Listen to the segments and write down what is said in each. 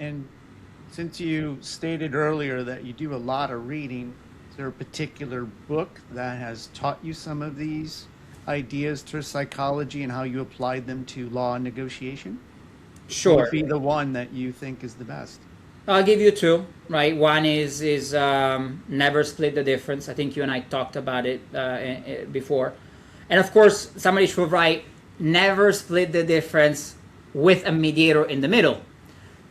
And since you stated earlier that you do a lot of reading, is there a particular book that has taught you some of these ideas through psychology and how you applied them to law and negotiation? What Sure. would be the one that you think is the best? I'll give you two, right? One is never split the difference. I think you and I talked about it before. And of course, somebody should write never split the difference with a mediator in the middle.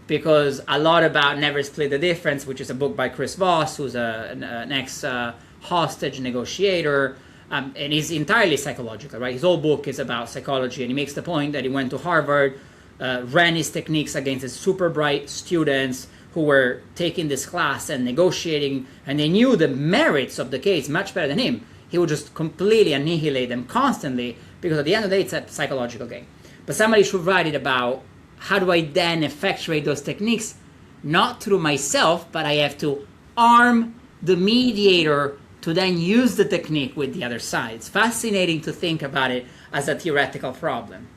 Because a lot about Never Split the Difference, which is a book by Chris Voss, who's an ex-hostage negotiator, and he's entirely psychological, right? His whole book is about psychology, and he makes the point that he went to Harvard, ran his techniques against his super bright students who were taking this class and negotiating, and they knew the merits of the case much better than him. He would just completely annihilate them constantly, because at the end of the day, it's a psychological game. But somebody should write it about how do I then effectuate those techniques, not through myself, but I have to arm the mediator to then use the technique with the other side. It's fascinating to think about it as a theoretical problem.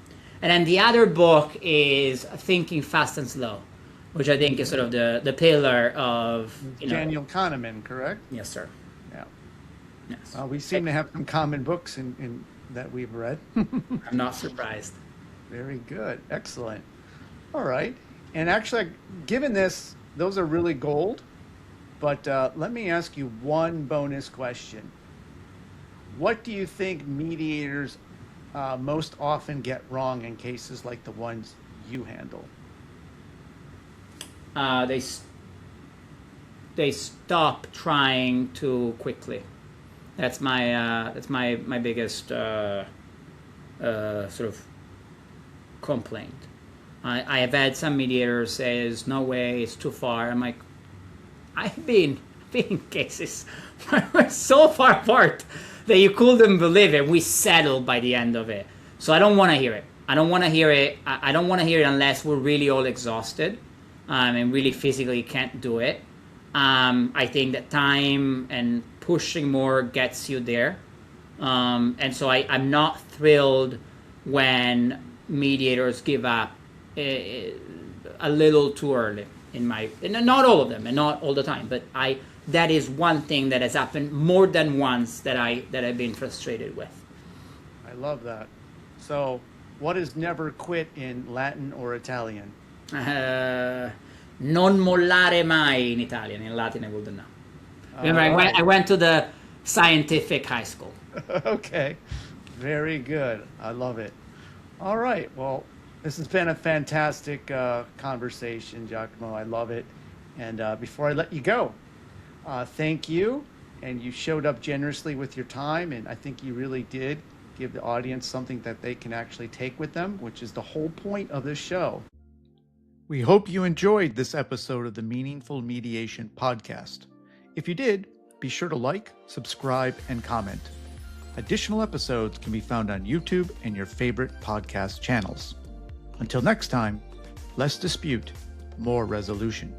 And then the other book is Thinking Fast and Slow, which I think is sort of the pillar of... Daniel Kahneman, correct? Yes, sir. Yeah. Yes. We seem to have some common books in that we've read. I'm not surprised. Very good. Excellent. All right. And actually, given this, those are really gold. But let me ask you one bonus question. What do you think mediators most often get wrong in cases like the ones you handle? They stop trying too quickly. That's my biggest sort of complaint. I have had some mediators say, "There's no way, it's too far." I'm like, I've been in cases where we're so far apart that you couldn't believe it. We settled by the end of it. So I don't want to hear it. I don't want to hear it unless we're really all exhausted and really physically can't do it. I think that time and pushing more gets you there. And so I'm not thrilled when mediators give up a little too early, not all of them and not all the time, but that is one thing that has happened more than once that I've been frustrated with. I love that. So what is never quit in Latin or Italian? Non mollare mai in Italian. In Latin I wouldn't know. Remember, right. I went to the scientific high school. Okay. Very good. I love it. All right. Well, this has been a fantastic conversation, Giacomo. I love it. And before I let you go, thank you. And you showed up generously with your time. And I think you really did give the audience something that they can actually take with them, which is the whole point of this show. We hope you enjoyed this episode of the Meaningful Mediation Podcast. If you did, be sure to like, subscribe, and comment. Additional episodes can be found on YouTube and your favorite podcast channels. Until next time, less dispute, more resolution.